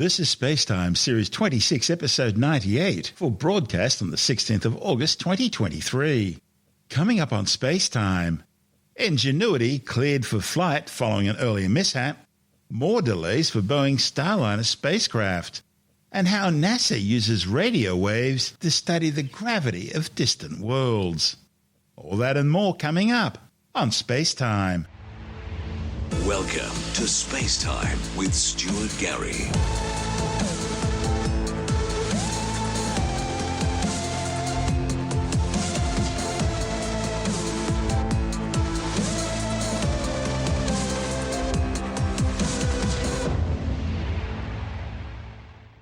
This is SpaceTime Series 26, Episode 98, for broadcast on the 16th of August 2023. Coming up on SpaceTime, Ingenuity cleared for flight following an earlier mishap, more delays for Boeing's Starliner spacecraft, and how NASA uses radio waves to study the gravity of distant worlds. All that and more coming up on SpaceTime. Welcome to SpaceTime with Stuart Gary.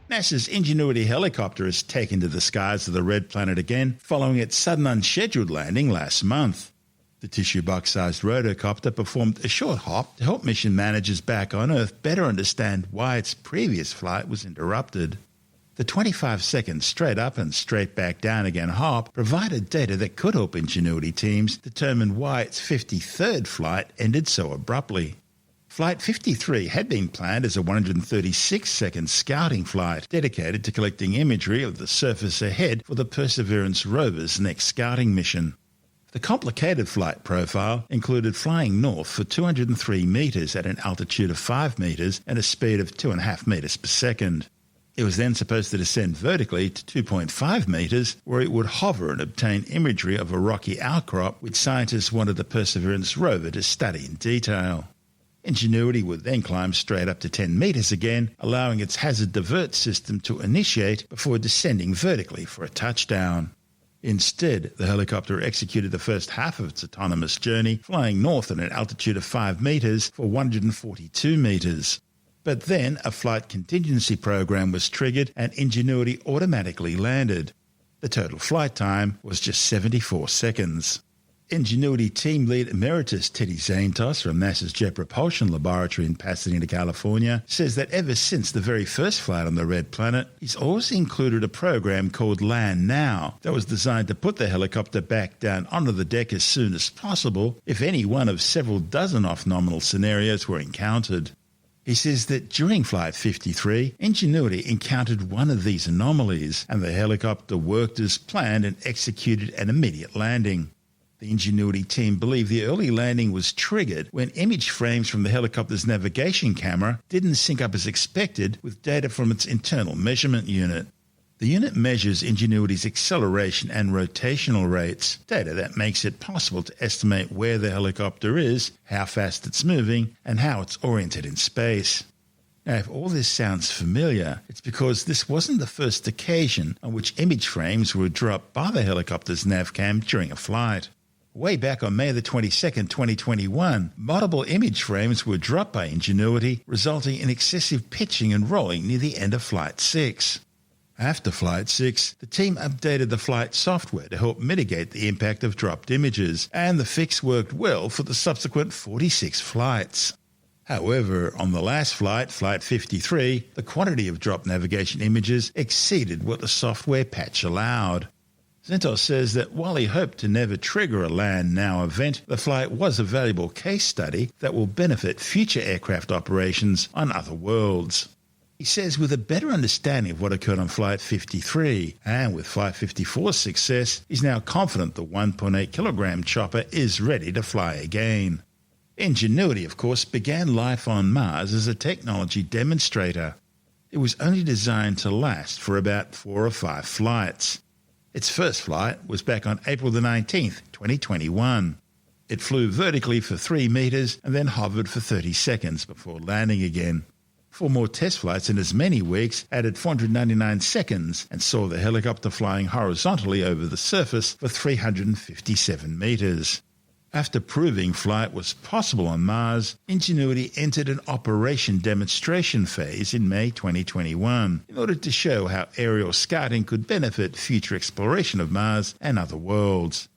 NASA's Ingenuity helicopter has taken to the skies of the Red Planet again following its sudden unscheduled landing last month. The tissue box-sized rotocopter performed a short hop to help mission managers back on Earth better understand why its previous flight was interrupted. The 25-second straight up and straight back down again hop provided data that could help Ingenuity teams determine why its 53rd flight ended so abruptly. Flight 53 had been planned as a 136-second scouting flight dedicated to collecting imagery of the surface ahead for the Perseverance rover's next scouting mission. The complicated flight profile included flying north for 203 metres at an altitude of 5 metres and a speed of 2.5 metres per second. It was then supposed to descend vertically to 2.5 metres, where it would hover and obtain imagery of a rocky outcrop which scientists wanted the Perseverance rover to study in detail. Ingenuity would then climb straight up to 10 metres again, allowing its hazard divert system to initiate before descending vertically for a touchdown. Instead, the helicopter executed the first half of its autonomous journey, flying north at an altitude of 5 metres for 142 metres. But then a flight contingency program was triggered and Ingenuity automatically landed. The total flight time was just 74 seconds. Ingenuity Team Lead Emeritus Teddy Zaintos from NASA's Jet Propulsion Laboratory in Pasadena, California, says that ever since the very first flight on the Red Planet, he's always included a program called Land Now that was designed to put the helicopter back down onto the deck as soon as possible if any one of several dozen off-nominal scenarios were encountered. He says that during Flight 53, Ingenuity encountered one of these anomalies and the helicopter worked as planned and executed an immediate landing. The Ingenuity team believe the early landing was triggered when image frames from the helicopter's navigation camera didn't sync up as expected with data from its internal measurement unit. The unit measures Ingenuity's acceleration and rotational rates, data that makes it possible to estimate where the helicopter is, how fast it's moving, and how it's oriented in space. Now, if all this sounds familiar, it's because this wasn't the first occasion on which image frames were dropped by the helicopter's navcam during a flight. Way back on May the 22nd, 2021, multiple image frames were dropped by Ingenuity, resulting in excessive pitching and rolling near the end of Flight 6. After Flight 6, the team updated the flight software to help mitigate the impact of dropped images, and the fix worked well for the subsequent 46 flights. However, on the last flight, Flight 53, the quantity of dropped navigation images exceeded what the software patch allowed. Zentos says that while he hoped to never trigger a Land Now event, the flight was a valuable case study that will benefit future aircraft operations on other worlds. He says with a better understanding of what occurred on Flight 53, and with Flight 54's success, he's now confident the 1.8 kilogram chopper is ready to fly again. Ingenuity, of course, began life on Mars as a technology demonstrator. It was only designed to last for about 4 or 5 flights. Its first flight was back on April the 19th, 2021. It flew vertically for 3 metres and then hovered for 30 seconds before landing again. 4 more test flights in as many weeks added 499 seconds and saw the helicopter flying horizontally over the surface for 357 metres. After proving flight was possible on Mars, Ingenuity entered an operation demonstration phase in May 2021 in order to show how aerial scouting could benefit future exploration of Mars and other worlds.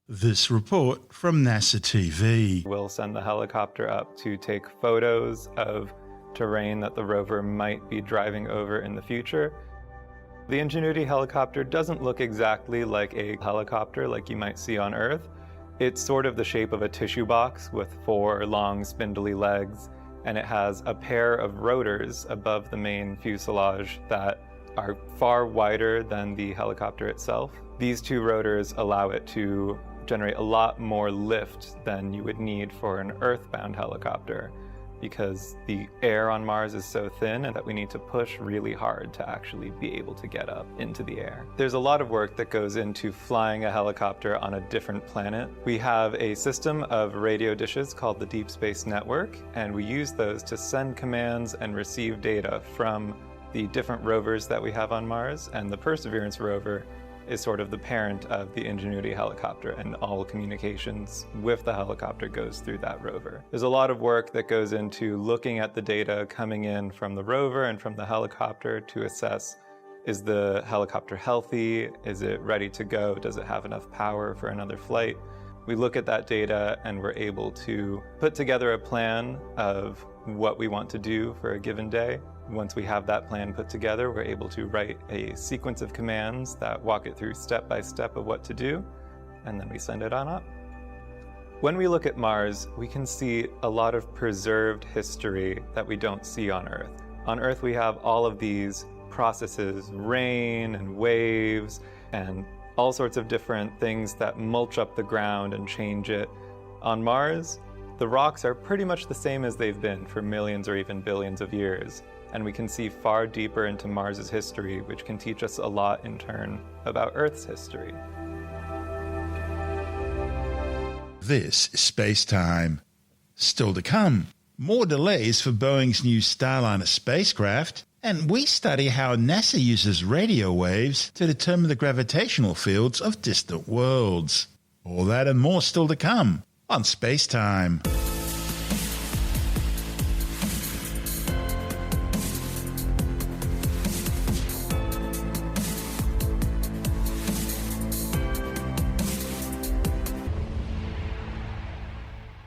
This report from NASA TV. We'll send the helicopter up to take photos of terrain that the rover might be driving over in the future. The Ingenuity helicopter doesn't look exactly like a helicopter like you might see on Earth. It's sort of the shape of a tissue box with 4 long spindly legs and it has a pair of rotors above the main fuselage that are far wider than the helicopter itself. These two rotors allow it to generate a lot more lift than you would need for an earthbound helicopter, because the air on Mars is so thin and that we need to push really hard to actually be able to get up into the air. There's a lot of work that goes into flying a helicopter on a different planet. We have a system of radio dishes called the Deep Space Network, and we use those to send commands and receive data from the different rovers that we have on Mars, and the Perseverance rover is sort of the parent of the Ingenuity helicopter, and all communications with the helicopter goes through that rover. There's a lot of work that goes into looking at the data coming in from the rover and from the helicopter to assess, is the helicopter healthy? Is it ready to go? Does it have enough power for another flight? We look at that data and we're able to put together a plan of what we want to do for a given day. Once we have that plan put together, we're able to write a sequence of commands that walk it through step by step of what to do, and then we send it on up. When we look at Mars, we can see a lot of preserved history that we don't see on Earth. On Earth, we have all of these processes, rain and waves, and all sorts of different things that mulch up the ground and change it. On Mars, the rocks are pretty much the same as they've been for millions or even billions of years. And we can see far deeper into Mars's history, which can teach us a lot in turn about Earth's history. This is SpaceTime. Still to come, more delays for Boeing's new Starliner spacecraft, and we study how NASA uses radio waves to determine the gravitational fields of distant worlds. All that and more still to come on SpaceTime.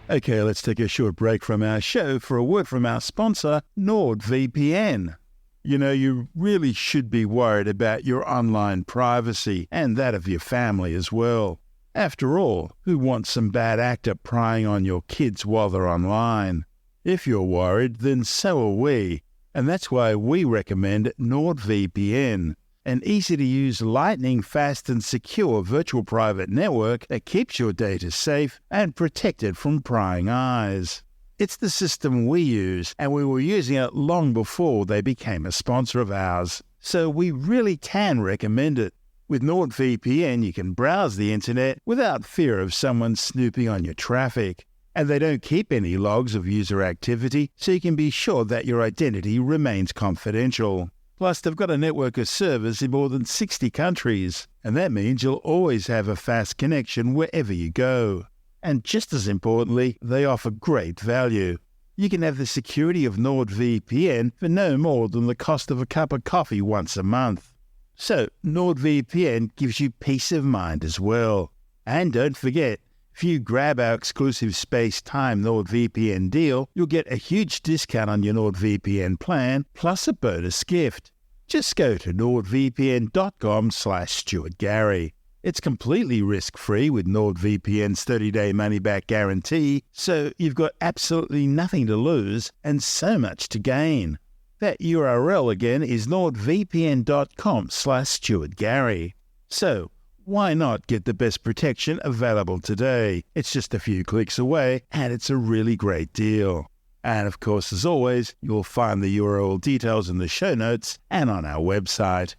Okay, let's take a short break from our show for a word from our sponsor, NordVPN. You know, you really should be worried about your online privacy and that of your family as well. After all, who wants some bad actor prying on your kids while they're online? If you're worried, then so are we. And that's why we recommend NordVPN, an easy-to-use, lightning-fast and secure virtual private network that keeps your data safe and protected from prying eyes. It's the system we use, and we were using it long before they became a sponsor of ours. So we really can recommend it. With NordVPN, you can browse the internet without fear of someone snooping on your traffic. And they don't keep any logs of user activity, so you can be sure that your identity remains confidential. Plus, they've got a network of servers in more than 60 countries, and that means you'll always have a fast connection wherever you go. And just as importantly, they offer great value. You can have the security of NordVPN for no more than the cost of a cup of coffee once a month. So, NordVPN gives you peace of mind as well. And don't forget, if you grab our exclusive SpaceTime NordVPN deal, you'll get a huge discount on your NordVPN plan, plus a bonus gift. Just go to nordvpn.com/Stuart Gary. It's completely risk-free with NordVPN's 30-day money-back guarantee, so you've got absolutely nothing to lose and so much to gain. That URL again is nordvpn.com/Stuart Gary. So, why not get the best protection available today? It's just a few clicks away, and it's a really great deal. And of course, as always, you'll find the URL details in the show notes and on our website.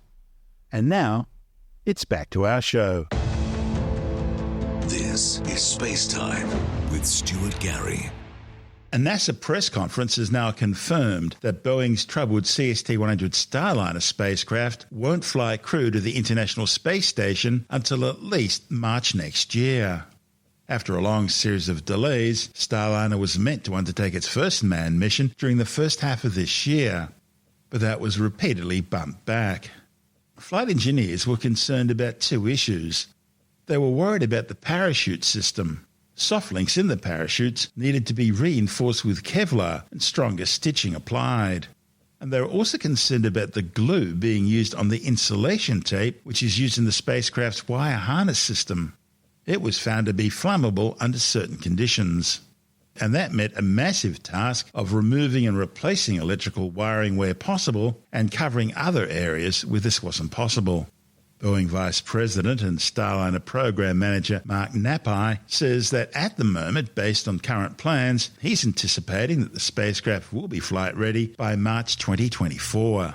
And now, it's back to our show. This is SpaceTime with Stuart Gary. A NASA press conference has now confirmed that Boeing's troubled CST-100 Starliner spacecraft won't fly crew to the International Space Station until at least March next year. After a long series of delays, Starliner was meant to undertake its first manned mission during the first half of this year, but that was repeatedly bumped back. Flight engineers were concerned about two issues. They were worried about the parachute system. Soft links in the parachutes needed to be reinforced with Kevlar and stronger stitching applied. And they were also concerned about the glue being used on the insulation tape, which is used in the spacecraft's wire harness system. It was found to be flammable under certain conditions. and that meant a massive task of removing and replacing electrical wiring where possible and covering other areas where this wasn't possible. Boeing Vice President and Starliner Program Manager Mark Napai says that at the moment, based on current plans, he's anticipating that the spacecraft will be flight ready by March 2024.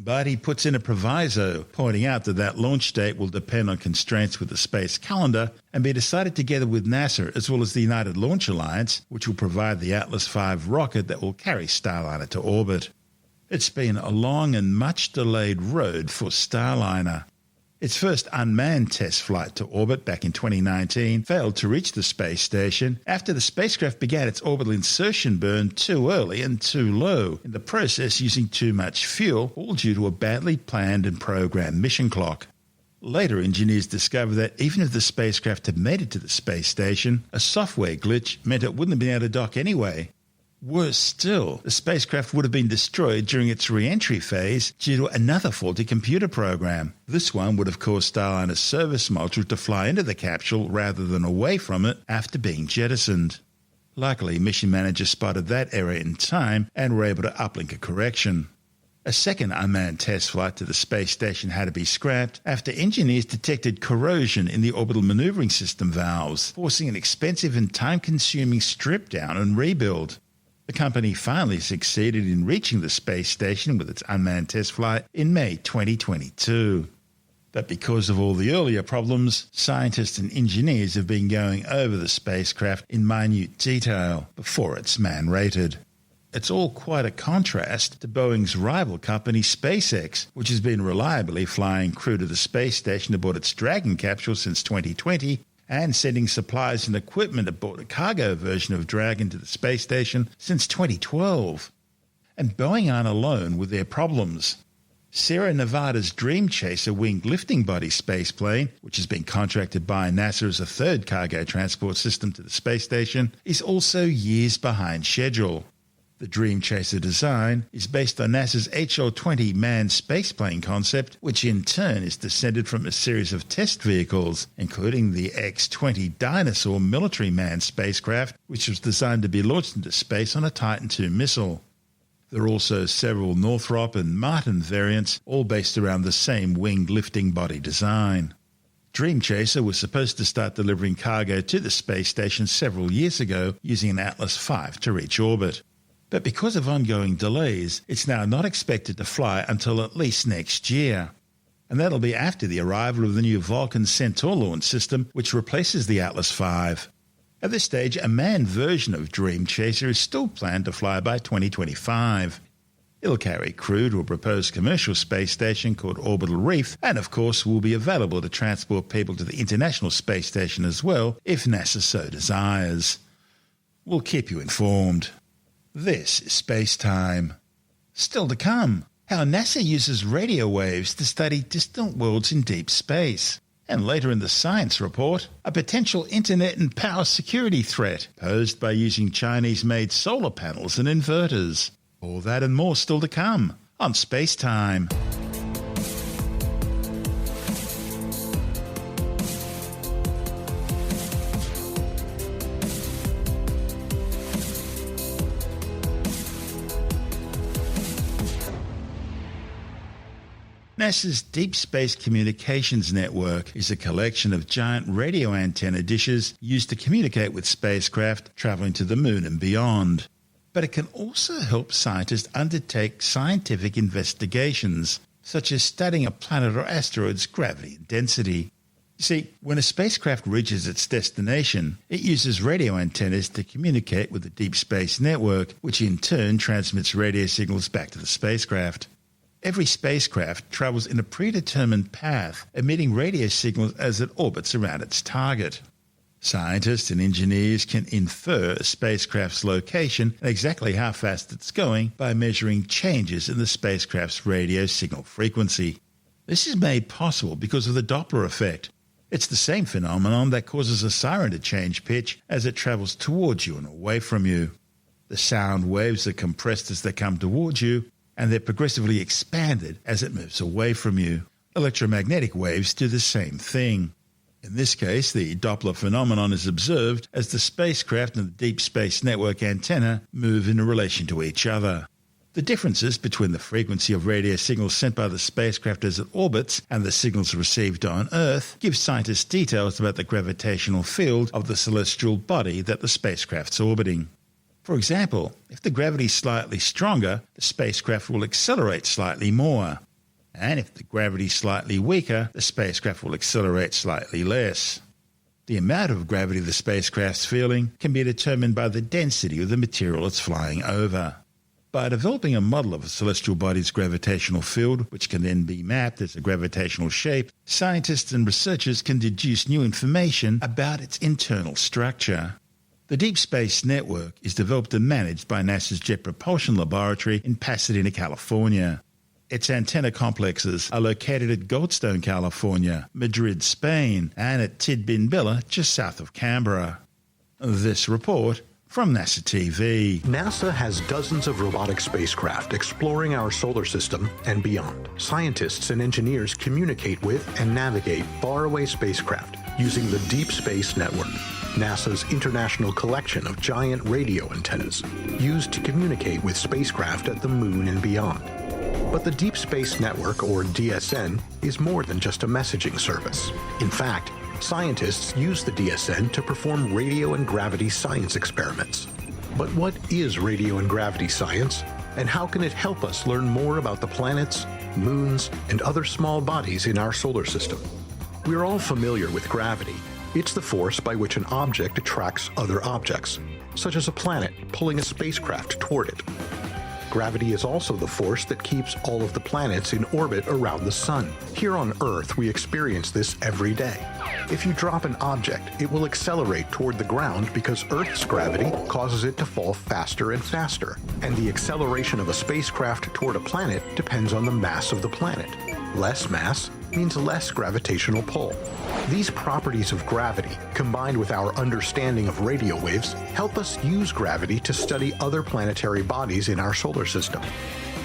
But he puts in a proviso, pointing out that launch date will depend on constraints with the space calendar and be decided together with NASA as well as the United Launch Alliance, which will provide the Atlas V rocket that will carry Starliner to orbit. It's been a long and much delayed road for Starliner. Its first unmanned test flight to orbit back in 2019 failed to reach the space station after the spacecraft began its orbital insertion burn too early and too low, in the process using too much fuel, all due to a badly planned and programmed mission clock. Later, engineers discovered that even if the spacecraft had made it to the space station, a software glitch meant it wouldn't have been able to dock anyway. Worse still, the spacecraft would have been destroyed during its re-entry phase due to another faulty computer program. This one would have caused Starliner's service module to fly into the capsule rather than away from it after being jettisoned. Luckily, mission managers spotted that error in time and were able to uplink a correction. A second unmanned test flight to the space station had to be scrapped after engineers detected corrosion in the orbital maneuvering system valves, forcing an expensive and time-consuming strip-down and rebuild. The company finally succeeded in reaching the space station with its unmanned test flight in May 2022. But because of all the earlier problems, scientists and engineers have been going over the spacecraft in minute detail before it's man-rated. It's all quite a contrast to Boeing's rival company SpaceX, which has been reliably flying crew to the space station aboard its Dragon capsule since 2020 and sending supplies and equipment aboard a cargo version of Dragon to the space station since 2012. And Boeing aren't alone with their problems. Sierra Nevada's Dream Chaser winged lifting body spaceplane, which has been contracted by NASA as a third cargo transport system to the space station, is also years behind schedule. The Dream Chaser design is based on NASA's HL-20 manned spaceplane concept, which in turn is descended from a series of test vehicles, including the X-20 Dinosaur military manned spacecraft, which was designed to be launched into space on a Titan II missile. There are also several Northrop and Martin variants, all based around the same winged lifting body design. Dream Chaser was supposed to start delivering cargo to the space station several years ago using an Atlas V to reach orbit. But because of ongoing delays, it's now not expected to fly until at least next year. And that'll be after the arrival of the new Vulcan Centaur launch system, which replaces the Atlas V. At this stage, a manned version of Dream Chaser is still planned to fly by 2025. It'll carry crew to a proposed commercial space station called Orbital Reef, and of course will be available to transport people to the International Space Station as well, if NASA so desires. We'll keep you informed. This is SpaceTime. Still to come, how NASA uses radio waves to study distant worlds in deep space. And later in the science report, a potential internet and power security threat posed by using Chinese-made solar panels and inverters. All that and more still to come on SpaceTime. NASA's Deep Space Communications Network is a collection of giant radio antenna dishes used to communicate with spacecraft traveling to the moon and beyond. But it can also help scientists undertake scientific investigations, such as studying a planet or asteroid's gravity and density. You see, when a spacecraft reaches its destination, it uses radio antennas to communicate with the Deep Space Network, which in turn transmits radio signals back to the spacecraft. Every spacecraft travels in a predetermined path, emitting radio signals as it orbits around its target. Scientists and engineers can infer a spacecraft's location and exactly how fast it's going by measuring changes in the spacecraft's radio signal frequency. This is made possible because of the Doppler effect. It's the same phenomenon that causes a siren to change pitch as it travels towards you and away from you. The sound waves are compressed as they come towards you, and they're progressively expanded as it moves away from you. Electromagnetic waves do the same thing. In this case, the Doppler phenomenon is observed as the spacecraft and the Deep Space Network antenna move in relation to each other. The differences between the frequency of radio signals sent by the spacecraft as it orbits and the signals received on Earth give scientists details about the gravitational field of the celestial body that the spacecraft's orbiting. For example, if the gravity is slightly stronger, the spacecraft will accelerate slightly more. And if the gravity is slightly weaker, the spacecraft will accelerate slightly less. The amount of gravity the spacecraft's feeling can be determined by the density of the material it's flying over. By developing a model of a celestial body's gravitational field, which can then be mapped as a gravitational shape, scientists and researchers can deduce new information about its internal structure. The Deep Space Network is developed and managed by NASA's Jet Propulsion Laboratory in Pasadena, California. Its antenna complexes are located at Goldstone, California, Madrid, Spain, and at Tidbinbilla, just south of Canberra. This report from NASA TV. NASA has dozens of robotic spacecraft exploring our solar system and beyond. Scientists and engineers communicate with and navigate faraway spacecraft using the Deep Space Network, NASA's international collection of giant radio antennas used to communicate with spacecraft at the Moon and beyond. But the Deep Space Network, or DSN, is more than just a messaging service. In fact, scientists use the DSN to perform radio and gravity science experiments. But what is radio and gravity science, and how can it help us learn more about the planets, moons, and other small bodies in our solar system? We're all familiar with gravity. It's the force by which an object attracts other objects, such as a planet pulling a spacecraft toward it. Gravity is also the force that keeps all of the planets in orbit around the Sun. Here on Earth, we experience this every day. If you drop an object, it will accelerate toward the ground because Earth's gravity causes it to fall faster and faster, and the acceleration of a spacecraft toward a planet depends on the mass of the planet. Less mass means less gravitational pull. These properties of gravity, combined with our understanding of radio waves, help us use gravity to study other planetary bodies in our solar system.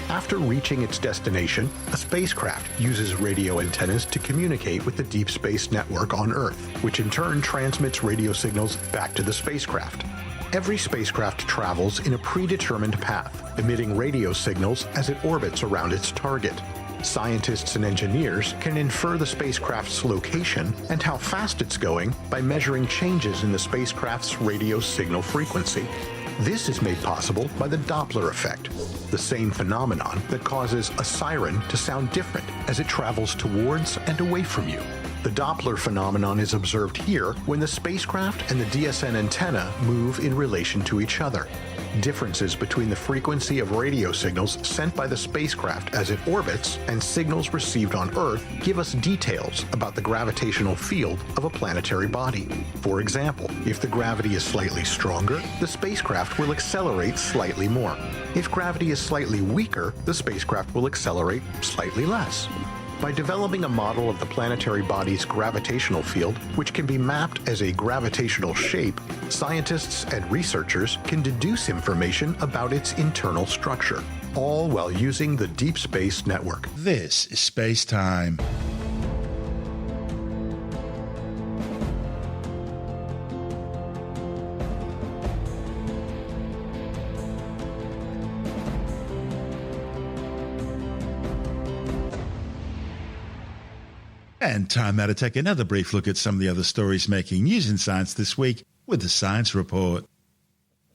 After reaching its destination, a spacecraft uses radio antennas to communicate with the Deep Space Network on Earth, which in turn transmits radio signals back to the spacecraft. Every spacecraft travels in a predetermined path, emitting radio signals as it orbits around its target. Scientists and engineers can infer the spacecraft's location and how fast it's going by measuring changes in the spacecraft's radio signal frequency. This is made possible by the Doppler effect, the same phenomenon that causes a siren to sound different as it travels towards and away from you. The Doppler phenomenon is observed here when the spacecraft and the DSN antenna move in relation to each other. Differences between the frequency of radio signals sent by the spacecraft as it orbits and signals received on Earth give us details about the gravitational field of a planetary body. For example, if the gravity is slightly stronger, the spacecraft will accelerate slightly more. If gravity is slightly weaker, the spacecraft will accelerate slightly less. By developing a model of the planetary body's gravitational field, which can be mapped as a gravitational shape, scientists and researchers can deduce information about its internal structure, all while using the Deep Space Network. This is SpaceTime. And time now to take another brief look at some of the other stories making news in science this week with the Science Report.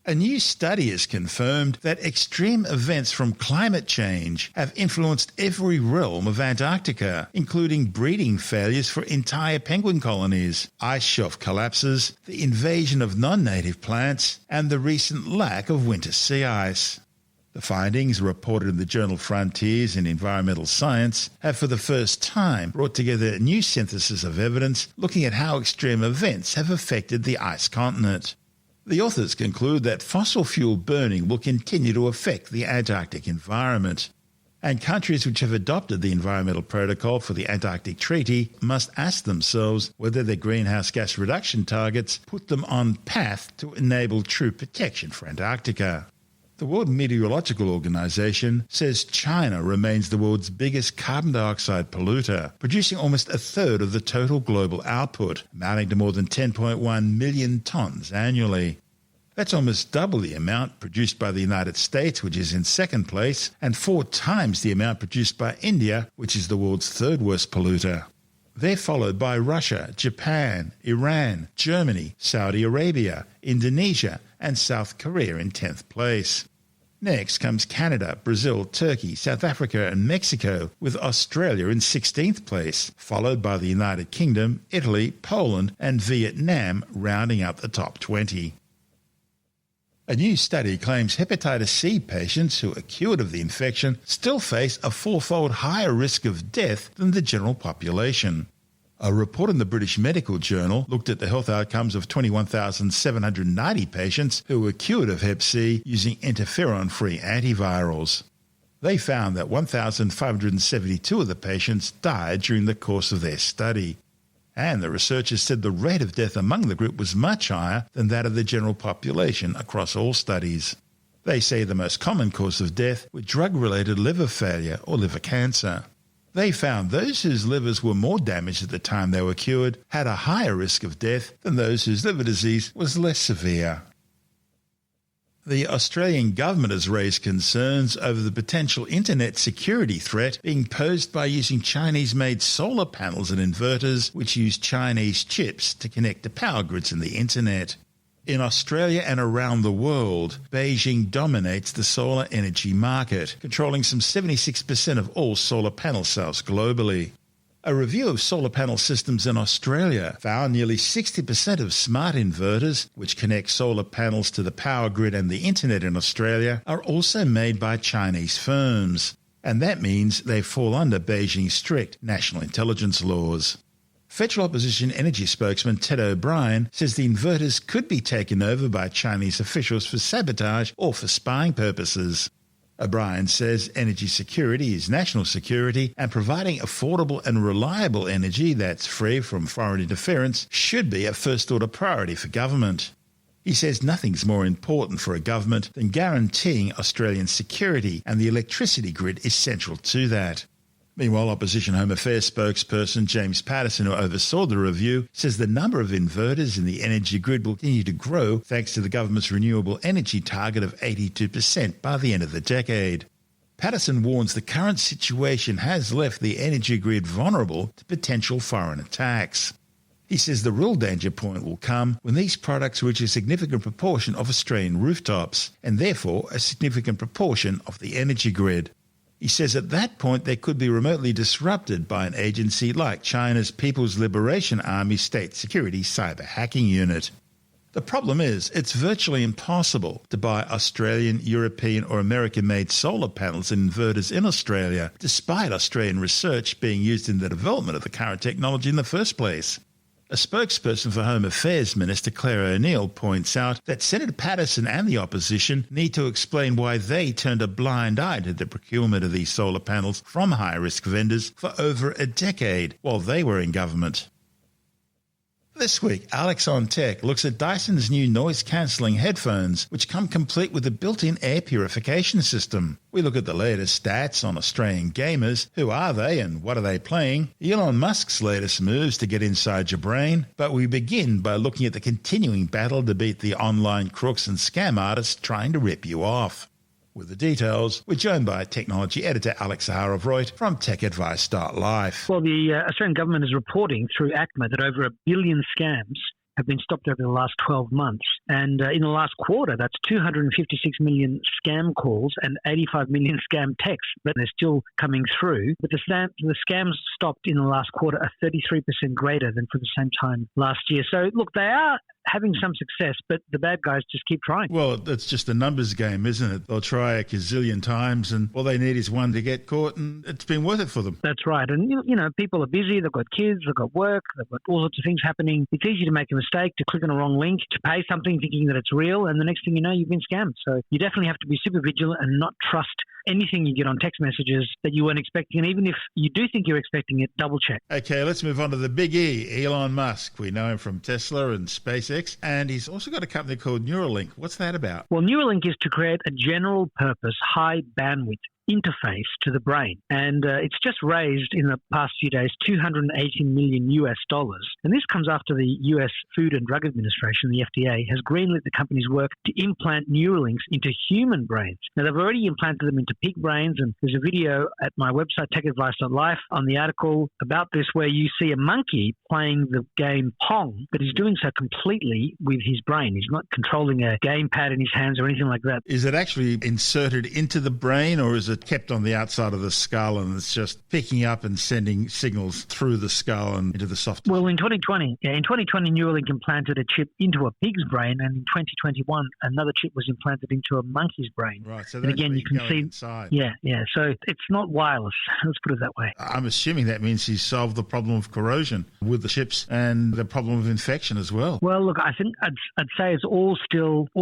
A new study has confirmed that extreme events from climate change have influenced every realm of Antarctica, including breeding failures for entire penguin colonies, ice shelf collapses, the invasion of non-native plants, and the recent lack of winter sea ice. The findings, reported in the journal Frontiers in Environmental Science, have for the first time brought together a new synthesis of evidence looking at how extreme events have affected the ice continent. The authors conclude that fossil fuel burning will continue to affect the Antarctic environment, and countries which have adopted the Environmental Protocol for the Antarctic Treaty must ask themselves whether their greenhouse gas reduction targets put them on path to enable true protection for Antarctica. The World Meteorological Organization says China remains the world's biggest carbon dioxide polluter, producing almost a third of the total global output, amounting to more than 10.1 million tonnes annually. That's almost double the amount produced by the United States, which is in second place, and 4 times the amount produced by India, which is the world's third worst polluter. They're followed by Russia, Japan, Iran, Germany, Saudi Arabia, Indonesia, and South Korea in 10th place. Next comes Canada, Brazil, Turkey, South Africa, and Mexico, with Australia in 16th place, followed by the United Kingdom, Italy, Poland, and Vietnam, rounding out the top 20. A new study claims hepatitis C patients who are cured of the infection still face a 4-fold higher risk of death than the general population. A report in the British Medical Journal looked at the health outcomes of 21,790 patients who were cured of Hep C using interferon-free antivirals. They found that 1,572 of the patients died during the course of their study. And the researchers said the rate of death among the group was much higher than that of the general population across all studies. They say the most common cause of death was drug-related liver failure or liver cancer. They found those whose livers were more damaged at the time they were cured had a higher risk of death than those whose liver disease was less severe. The Australian government has raised concerns over the potential internet security threat being posed by using Chinese-made solar panels and inverters which use Chinese chips to connect to power grids and the internet. In Australia and around the world, Beijing dominates the solar energy market, controlling some 76% of all solar panel sales globally. A review of solar panel systems in Australia found nearly 60% of smart inverters, which connect solar panels to the power grid and the internet in Australia, are also made by Chinese firms. And that means they fall under Beijing's strict national intelligence laws. Federal opposition energy spokesman Ted O'Brien says the inverters could be taken over by Chinese officials for sabotage or for spying purposes. O'Brien says energy security is national security, and providing affordable and reliable energy that's free from foreign interference should be a first-order priority for government. He says nothing's more important for a government than guaranteeing Australian security, and the electricity grid is central to that. Meanwhile, Opposition Home Affairs spokesperson James Patterson, who oversaw the review, says the number of inverters in the energy grid will continue to grow thanks to the government's renewable energy target of 82% by the end of the decade. Patterson warns the current situation has left the energy grid vulnerable to potential foreign attacks. He says the real danger point will come when these products reach a significant proportion of Australian rooftops, and therefore a significant proportion of the energy grid. He says at that point they could be remotely disrupted by an agency like China's People's Liberation Army State Security Cyber Hacking Unit. The problem is it's virtually impossible to buy Australian, European or American-made solar panels and inverters in Australia, despite Australian research being used in the development of the current technology in the first place. A spokesperson for Home Affairs Minister Claire O'Neill points out that Senator Patterson and the opposition need to explain why they turned a blind eye to the procurement of these solar panels from high-risk vendors for over a decade while they were in government. This week, Alex on Tech looks at Dyson's new noise-cancelling headphones, which come complete with a built-in air purification system. We look at the latest stats on Australian gamers, who are they and what are they playing, Elon Musk's latest moves to get inside your brain, but we begin by looking at the continuing battle to beat the online crooks and scam artists trying to rip you off. With the details, we're joined by technology editor Alex Zaharov-Reutt from TechAdvice.life. Well, the Australian government is reporting through ACMA that over 1 billion scams have been stopped over the last 12 months. And in the last quarter, that's 256 million scam calls and 85 million scam texts, but they're still coming through. But the scams stopped in the last quarter are 33% greater than for the same time last year. So, look, they are having some success, but the bad guys just keep trying. Well, it's just a numbers game, isn't it? They'll try a gazillion times, and all they need is one to get caught, and it's been worth it for them. That's right. And, you know, people are busy. They've got kids. They've got work. They've got all sorts of things happening. It's easy to make a mistake, to click on a wrong link, to pay something thinking that it's real, and the next thing you know, you've been scammed. So you definitely have to be super vigilant and not trust anything you get on text messages that you weren't expecting. And even if you do think you're expecting it, double check. Okay, let's move on to the big E, Elon Musk. We know him from Tesla and SpaceX, and he's also got a company called Neuralink. What's that about? Well, Neuralink is to create a general purpose, high bandwidth interface to the brain. And it's just raised in the past few days $280 million US. And this comes after the US Food and Drug Administration, the FDA, has greenlit the company's work to implant Neuralinks into human brains. Now, they've already implanted them into pig brains, and there's a video at my website, techadvice.life, on the article about this where you see a monkey playing the game Pong, but he's doing so completely with his brain. He's not controlling a gamepad in his hands or anything like that. Is it actually inserted into the brain, or is it kept on the outside of the skull and it's just picking up and sending signals through the skull and into the soft tissue? Well, in 2020, Neuralink implanted a chip into a pig's brain, and in 2021, another chip was implanted into a monkey's brain. Right, so and again, you can see inside. Yeah. So it's not wireless. Let's put it that way. I'm assuming that means he's solved the problem of corrosion with the chips and the problem of infection as well. Well, look, I think I'd say it's all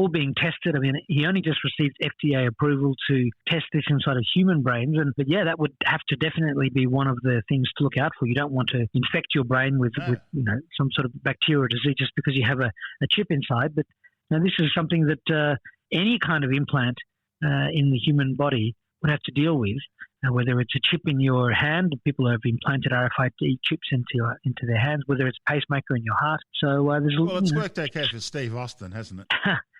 being tested. I mean, he only just received FDA approval to test this inside of human brains, but yeah, that would have to definitely be one of the things to look out for. You don't want to infect your brain with some sort of bacteria or disease just because you have a chip inside. But this is something that any kind of implant in the human body would have to deal with. Whether it's a chip in your hand, people have implanted RFID chips into their hands, whether it's a pacemaker in your heart. So it's worked okay for Steve Austin, hasn't it?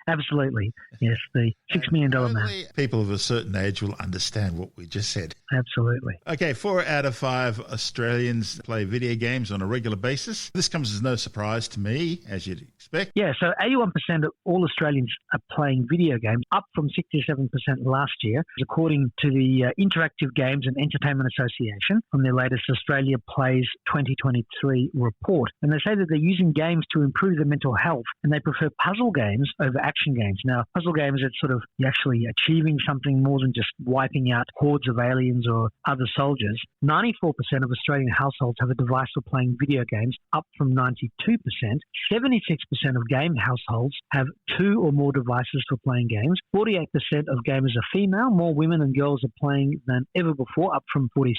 Absolutely. Yes, the $6 million man. People of a certain age will understand what we just said. Absolutely. Okay, 4 out of 5 Australians play video games on a regular basis. This comes as no surprise to me, as you'd expect. Yeah, so 81% of all Australians are playing video games, up from 67% last year, according to the Interactive Games and Entertainment Association from their latest Australia Plays 2023 report. And they say that they're using games to improve their mental health, and they prefer puzzle games over action games. Now, puzzle games, it's sort of you're actually achieving something more than just wiping out hordes of aliens or other soldiers. 94% of Australian households have a device for playing video games, up from 92%. 76% of game households have 2 or more devices for playing games. 48% of gamers are female. More women and girls are playing than ever before, up from 46%.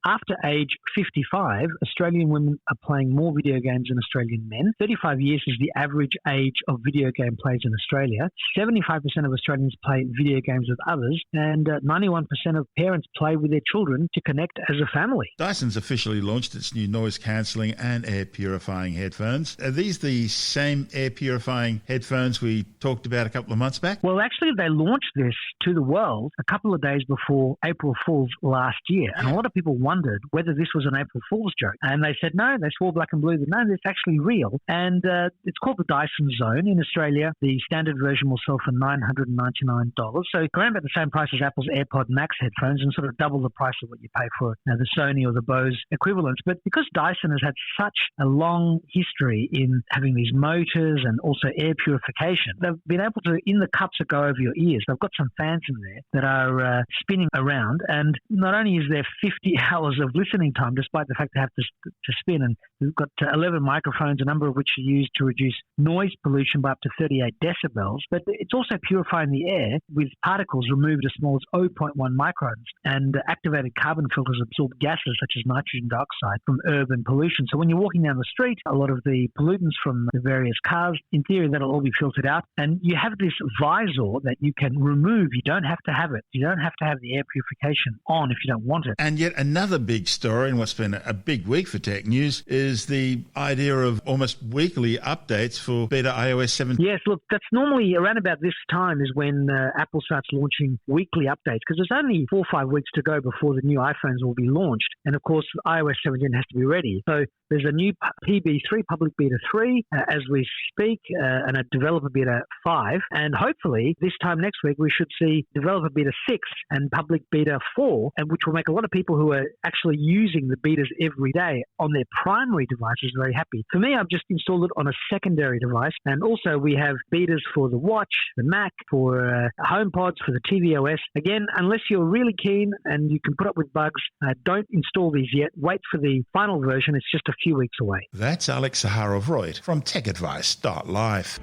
After age 55, Australian women are playing more video games than Australian men. 35 years is the average age of video game players in Australia. 75% of Australians play video games with others, and 91% of parents play with their children to connect as a family. Dyson's officially launched its new noise cancelling and air purifying headphones. Are these the same air purifying headphones we talked about a couple of months back? Well, actually, they launched this to the world a couple of days before April Fool's last year, and a lot of people wondered whether this was an April Fool's joke. And they said no, they swore black and blue that no, it's actually real. And it's called the Dyson Zone in Australia. The standard version will sell for $999, so around about the same price as Apple's AirPod Max headphones and sort of double the price of what you pay for the Sony or the Bose equivalents. But because Dyson has had such a long history in having these motors and also air purification, they've been able to, in the cups that go over your ears, they've got some fans in there that are spinning around, and not only is there 50 hours of listening time, despite the fact they have to spin, and we've got 11 microphones, a number of which are used to reduce noise pollution by up to 38 decibels, but it's also purifying the air with particles removed as small as 0.1 microns, and activated carbon filters absorb gases such as nitrogen dioxide from urban pollution. So when you're walking down the street, a lot of the pollutants from the various cars, in theory, that'll all be filtered out, and you have this visor that you can remove. You don't have to have it. You don't have to have the air purification on if you don't want it. And yet another big story, and what's been a big week for tech news, is the idea of almost weekly updates for beta iOS 7. Yes, look, that's normally around about this time is when Apple starts launching weekly updates, because there's only 4 or 5 weeks to go before the new iPhones will be launched. And of course, iOS 17 has to be ready. So there's a new PB3, Public Beta 3, as we speak, and a Developer Beta 5. And hopefully, this time next week, we should see Developer Beta 6 and Public Beta 4, and which will make a lot of people who are actually using the betas every day on their primary devices very happy. For me, I've just installed it on a secondary device. And also, we have betas for the Watch, the Mac, for HomePods, for the tvOS. Again, unless you're really keen and you can put up with bugs, don't install these yet. Wait for the final version. It's just a few weeks away. That's Alex Zaharov-Reutt from techadvice.life.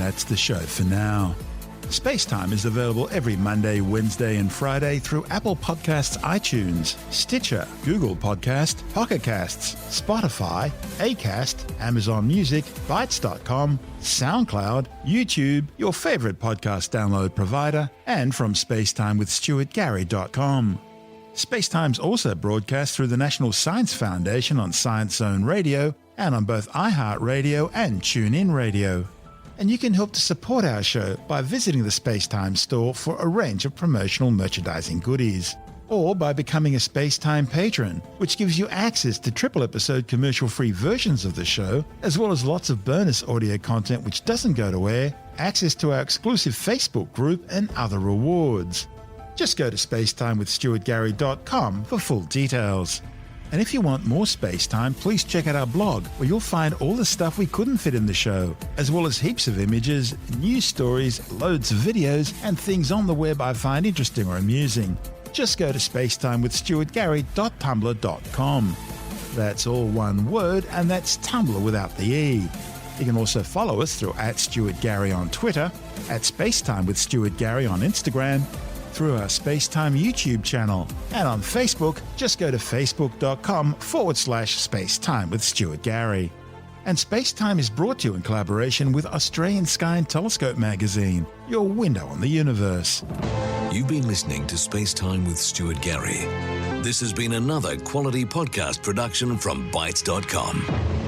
that's the show for now. SpaceTime is available every Monday, Wednesday and Friday through Apple Podcasts, iTunes, Stitcher, Google Podcast, Pocket Casts, Spotify, Acast, Amazon Music, Bytes.com, SoundCloud, YouTube, your favourite podcast download provider, and from spacetimewithstuartgary.com. SpaceTime's also broadcast through the National Science Foundation on Science Zone Radio and on both iHeartRadio and TuneIn Radio. And you can help to support our show by visiting the SpaceTime store for a range of promotional merchandising goodies, or by becoming a SpaceTime patron, which gives you access to triple-episode commercial-free versions of the show, as well as lots of bonus audio content which doesn't go to air, access to our exclusive Facebook group, and other rewards. Just go to spacetimewithstuartgary.com for full details. And if you want more SpaceTime, please check out our blog, where you'll find all the stuff we couldn't fit in the show, as well as heaps of images, news stories, loads of videos, and things on the web I find interesting or amusing. Just go to spacetimewithstuartgary.tumblr.com. That's all one word, and that's Tumblr without the E. You can also follow us through @StuartGary on Twitter, @SpaceTimeWithStuartGary on Instagram, through our SpaceTime YouTube channel, and on Facebook, just go to facebook.com/SpaceTime with Stuart Gary. And SpaceTime is brought to you in collaboration with Australian Sky and Telescope magazine, your window on the universe. You've been listening to SpaceTime with Stuart Gary. This has been another quality podcast production from Bytes.com.